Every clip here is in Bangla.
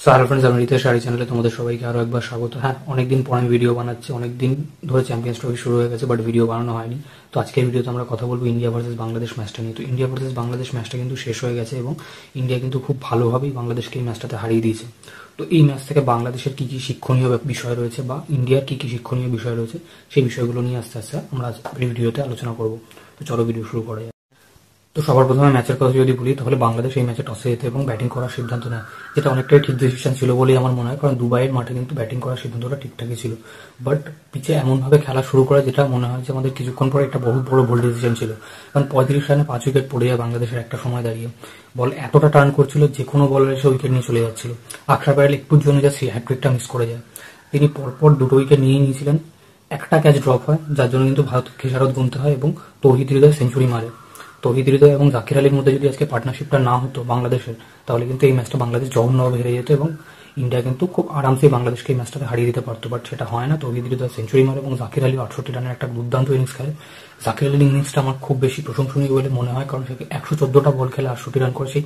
সো হ্যালো ফ্রেন্ডস, আমি রিতেশ শাড়ি চ্যানেলে তোমাদের সবাইকে আরও একবার স্বাগত। হ্যাঁ, অনেকদিন পর আমি ভিডিও বানাচ্ছি। অনেকদিন ধরে চ্যাম্পিয়ন্স ট্রফি শুরু হয়ে গেছে, বাট ভিডিও বানানো হয়নি। তো আজকের ভিডিওতে আমরা কথা বলবো ইন্ডিয়া ভার্সেস বাংলাদেশ ম্যাচটা নিয়ে। তো ইন্ডিয়া ভার্সেস বাংলাদেশ ম্যাচটা কিন্তু শেষ হয়ে গেছে এবং ইন্ডিয়া কিন্তু খুব ভালোভাবেই বাংলাদেশকে এই ম্যাচটাতে হারিয়ে দিয়েছে। তো এই ম্যাচ থেকে বাংলাদেশের কী কী শিক্ষণীয় বিষয় রয়েছে বা ইন্ডিয়ার কী কী শিক্ষণীয় বিষয় রয়েছে, সেই বিষয়গুলো নিয়ে আস্তে আস্তে আমরা এই ভিডিওতে আলোচনা করবো। তো চলো ভিডিও শুরু করা যায়। তো সবার প্রথমে ম্যাচের কথা যদি বলি, তাহলে বাংলাদেশ এই ম্যাচে টসে যেতে এবং ব্যাটিং করার সিদ্ধান্ত নেয়, যেটা অনেকটাই ঠিক ডিসিশন ছিল বলেই আমার মনে হয়। কারণ দুবাইয়ের মাঠে কিন্তু ব্যাটিং করার সিদ্ধান্তটা ঠিকঠাকই ছিল, বাট পিচে এমনভাবে খেলা শুরু করা যেটা মনে হয় যে আমাদের কিছুক্ষণ পরে একটা বহুত বড় ভুল ডিসিশন ছিল। কারণ 35 রানে 5 উইকেট পড়ে যায় বাংলাদেশের একটা সময় দাঁড়িয়ে। বল এতটা টার্ন করছিল, যে কোনো বলের এসে উইকেট নিয়ে চলে যাচ্ছিল। আকসার প্যাটেল একটুর জন্য যা হ্যাট্রিকটা মিস করে যায়। তিনি পরপর দুটো উইকেট নিয়ে নিয়েছিলেন। একটা ক্যাচ ড্রপ হয়, যার জন্য কিন্তু ভারত খেসারত গুনতে হয় এবং তৌহিদ হৃদয় সেঞ্চুরি মারে। তৌহিদ হৃদয় এবং জাকির আলীর মধ্যে যদি আজকে পার্টনারশিপটা না হতো বাংলাদেশের, তাহলে কিন্তু এই ম্যাচটা বাংলাদেশ জঘন্যভাবে হেরে যেত এবং ইন্ডিয়া কিন্তু খুব আরামসে বাংলাদেশকে এই ম্যাচটাকে হারিয়ে দিতে পারতো। বাট সেটা হয় না। তৌহিদ হৃদয় সেঞ্চুরি মারে এবং জাকির আলী 68 রানের একটা দুর্দান্ত ইনিংস খেলে। জাকির আলীর ইনিংসটা আমার খুব বেশি প্রশংসনীয় বলে মনে হয়, কারণ সে 114টা বল খেলে 68 রান করে সেই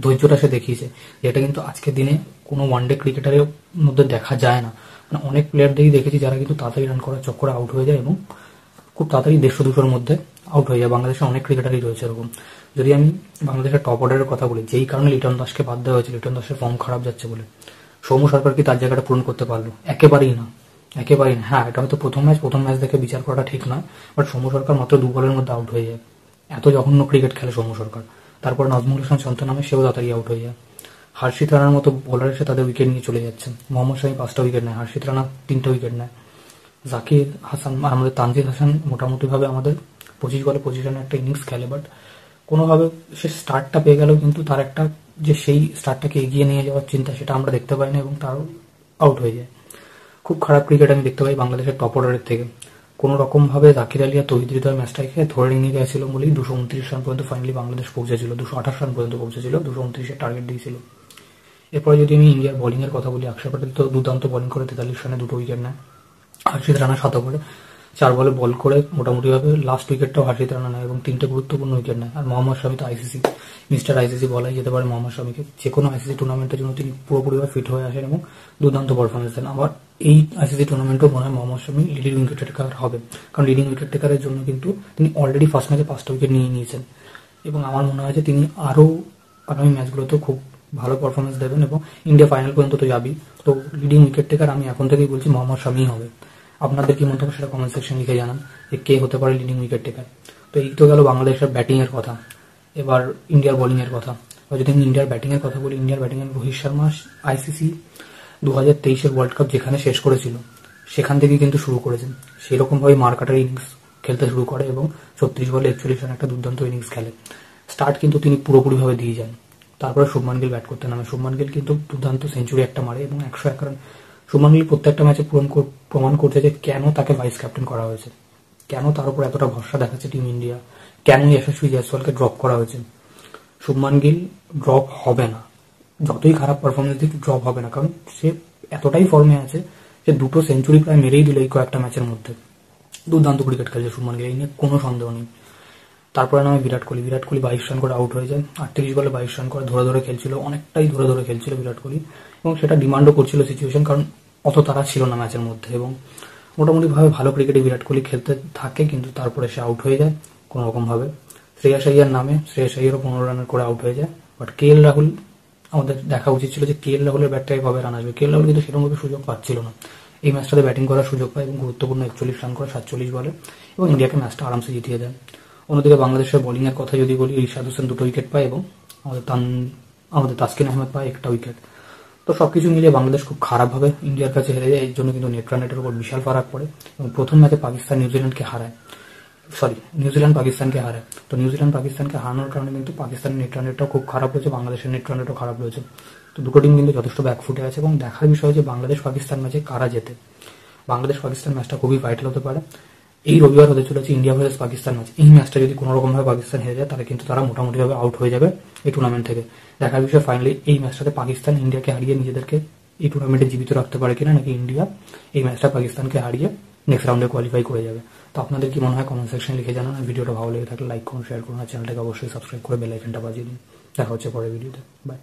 ধৈর্যটা সে দেখিয়েছে, যেটা কিন্তু আজকের দিনে কোনো ওয়ানডে ক্রিকেটারের মধ্যে দেখা যায় না। মানে অনেক প্লেয়ারদেরই দেখেছি যারা কিন্তু তাড়াতাড়ি রান করার চক্করে আউট হয়ে যায় এবং খুব তাড়াতাড়ি 150-200-র মধ্যে আউট হয়ে যায়। বাংলাদেশের অনেক ক্রিকেটারই রয়েছে এরকম। যদি আমি বাংলাদেশের টপ অর্ডারের কথা বলি, যেই কারণে লিটন দাসকে বাদ দেওয়া হয়েছে, লিটন দাসের ফর্ম খারাপ যাচ্ছে বলে, সৌম্য সরকার কি তার জায়গাটা পূরণ করতে পারলো? একেবারেই না, একেবারেই না। হ্যাঁ, এটা হয়তো প্রথম ম্যাচ দেখে বিচার করাটা ঠিক নয়, বাট সৌম্য সরকার মাত্র 2 বলের মধ্যে আউট হয়ে যায়। এত জঘন্য ক্রিকেট খেলে সৌম্য সরকার। তারপর নাজমুল হাসান শান্ত নামে, সেও তাড়াতাড়ি আউট হয়ে যায়। হর্ষিত রানার মতো বোলার এসে তাদের উইকেট নিয়ে চলে যাচ্ছেন। মোহাম্মদ শামি 5টা উইকেট নেয়, হর্ষিত রানা 3টে উইকেট নেয়। জাকির হাসান আর আমাদের তানজিদ হাসান মোটামুটিভাবে আমাদের 25 বলে 25 রানের একটা ইনিংস খেলে, বাট কোনোভাবে সে স্টার্টটা পেয়ে গেলেও কিন্তু তার একটা যে সেই স্টার্টটাকে এগিয়ে নিয়ে যাওয়ার চিন্তা, সেটা আমরা দেখতে পাই না এবং তারও আউট হয়ে যায়। খুব খারাপ ক্রিকেট আমি দেখতে পাই বাংলাদেশের টপ অর্ডারের থেকে। কোনো রকমভাবে জাকির আলী আর তৌহিদ হৃদয় ম্যাচটাকে ধরে নিয়ে গেছিল বলেই 229 রান পর্যন্ত ফাইনালি বাংলাদেশ পৌঁছেছিল, 228 রান পর্যন্ত পৌঁছেছিল, 229-এর টার্গেট দিয়েছিল। এরপরে যদি আমি ইন্ডিয়ার বোলিংয়ের কথা বলি, আকসার প্যাটেল তো দুর্দান্ত বোলিং করে 43 রানে 2টো উইকেট নেয়। হর্ষিত রানা 7 ওভারে 4 বলে বল করে মোটামুটিভাবে লাস্ট উইকেটটাও হর্ষিত রানা নেয় এবং 3টে গুরুত্বপূর্ণ উইকেট নেয়। আর মোহাম্মদ শামি তো মিস্টার আইসিসি বলাই যেতে পারে মোহাম্মদ শামিকে। যে কোনো আইসিসি টুর্নামেন্টের জন্য তিনি পুরোপুরিভাবে ফিট হয়ে আসেন এবং দুর্দান্ত পারফরমেন্স দেন। আবার এই আইসিসি টুর্নামেন্টেও মনে হয় মোহাম্মদ শামি লিডিং উইকেট টেকার হবে, কারণ লিডিং উইকেট টেকারের জন্য কিন্তু তিনি অলরেডি ফার্স্ট ম্যাচে 5টা উইকেট নিয়ে নিয়েছেন এবং আমার মনে হয় যে তিনি আরও আগামী ম্যাচগুলোতেও খুব ভালো পারফরমেন্স দেবেন এবং ইন্ডিয়া ফাইনাল পর্যন্ত তো যাবেই। তো লিডিং উইকেট টেকার আমি এখন থেকেই বলছি মোহাম্মদ শামি হবে। আপনাদের কি মন্তব্য সেটা কমেন্ট সেকশন লিখে জানান যে কে হতে পারে লিডিং উইকেট টেকার। তো এই তো গেল বাংলাদেশের ব্যাটিং এর কথা। এবার ইন্ডিয়ার বোলিং এর কথা। যদি আমি ইন্ডিয়ার ব্যাটিং এর কথা বলি, ইন্ডিয়ার ব্যাটিং এর রোহিত শর্মা আইসিসি 2023-এর ওয়ার্ল্ড কাপ যেখানে শেষ করেছিল, সেখান থেকে কিন্তু শুরু করেছেন। সেরকম ভাবে মার্কাটার ইনিংস খেলতে শুরু করে এবং 36 বলে 41 রান একটা দুর্দান্ত ইনিংস খেলে। স্টার্ট কিন্তু তিনি পুরোপুরিভাবে দিয়ে যান। তারপরে শুভমান গিল ব্যাট করতে নামে। শুভমান গিল কিন্তু দুর্দান্ত সেঞ্চুরি একটা মারে এবং 101 রান। শুভমান গিল প্রত্যেকটা ম্যাচে প্রমাণ করছে যে কেন তাকে ভাইস ক্যাপ্টেন করা হয়েছে, কেন তার উপর এতটা ভরসা দেখাচ্ছে টিম ইন্ডিয়া, কেন যশস্বী জয়সওয়ালকে ড্রপ করা হয়েছে। শুভমান গিল ড্রপ হবে না, যতই খারাপ পারফরমেন্স দিক ড্রপ হবে না, কারণ সে এতটাই ফর্মে আছে যে 2টো সেঞ্চুরি প্রায় মেরেই দিল এই কয়েকটা ম্যাচের মধ্যে। দুর্দান্ত ক্রিকেট খেলছে শুভমান গিল, এই নিয়ে কোনো সন্দেহ নেই। তারপরে নামে বিরাট কোহলি। বিরাট কোহলি 22 রান করে আউট হয়ে যায়। 38 বলে 22 রান করে ধরে ধরে খেলছিল, অনেকটাই ধরে ধরে খেলছিল বিরাট কোহলি এবং সেটা ডিমান্ডও করছিল সিচুয়েশন, কারণ অত তারা ছিল না ম্যাচের মধ্যে এবং মোটামুটিভাবে ভালো ক্রিকেটে বিরাট কোহলি খেলতে থাকে, কিন্তু তারপরে সে আউট হয়ে যায় কোনো রকমভাবে। শ্রেয়াস আইয়ার নামে, শ্রেয়াস আইয়ারও 15 রানের করে আউট হয়ে যায়। বাট KL রাহুল, আমাদের দেখা উচিত ছিল যে KL রাহুলের ব্যাটটাই কবে রান আসবে। KL রাহুল কিন্তু সেরকমভাবে সুযোগ পাচ্ছিল না। এই ম্যাচটাতে ব্যাটিং করার সুযোগ পায় এবং গুরুত্বপূর্ণ 41 রান করে 47 বলে এবং ইন্ডিয়াকে ম্যাচটা আরামসে জিতিয়ে দেয়। অন্যদিকে বাংলাদেশের বোলিং এর কথা যদি বলি, ইরশাদ হোসেন 2টো উইকেট পায় এবং আমাদের তাসকিন আহমেদ পায় 1টা উইকেট। তো সবকিছু মিলিয়ে বাংলাদেশ খুব খারাপভাবে ইন্ডিয়ার কাছে হেরে যায়। এর জন্য কিন্তু নেট রান রেটের উপর বিশাল ফারাক পড়ে এবং প্রথম ম্যাচে নিউজিল্যান্ড পাকিস্তানকে হারায়। তো নিউজিল্যান্ড পাকিস্তানকে হারানোর কারণে কিন্তু পাকিস্তানের নেট রান রেটটাও খুব খারাপ হয়েছে, বাংলাদেশের নেট রান রেটও খারাপ রয়েছে। তো দুটো টিম কিন্তু যথেষ্ট ব্যাকফুটে আছে এবং দেখার বিষয় যে বাংলাদেশ পাকিস্তান ম্যাচে কারা জেতে। বাংলাদেশ পাকিস্তান ম্যাচটা খুবই ভাইটাল হতে পারে। এই রবিবার হতে চলেছে ইন্ডিয়া ভার্সেস পাকিস্তান ম্যাচ। এই ম্যাচটা যদি কোনো রকম ভাবে পাকিস্তান হেরে যায়, তাহলে কিন্তু তারা মোটামুটিভাবে আউট হয়ে যাবে এই টুর্নামেন্ট থেকে। দেখার বিষয় ফাইনালি এই ম্যাচটাতে পাকিস্তান ইন্ডিয়াকে হারিয়ে নিজেদেরকে এই টুর্নামেন্টে জীবিত রাখতে পারে কিনা, নাকি ইন্ডিয়া এই ম্যাচটা পাকিস্তানকে হারিয়ে নেক্সট রাউন্ডে কোয়ালিফাই করে যাবে। তো আপনাদের কি মনে হয় কমেন্ট সেকশনে লিখে জানান। আর ভিডিওটা ভালো লেগে থাকলে লাইক করুন, শেয়ার করুন, আর চ্যানেলটাকে অবশ্যই সাবস্ক্রাইব করে বেল আইকনটা বাজিয়ে দিন। দেখা হচ্ছে পরের ভিডিওতে। বাই।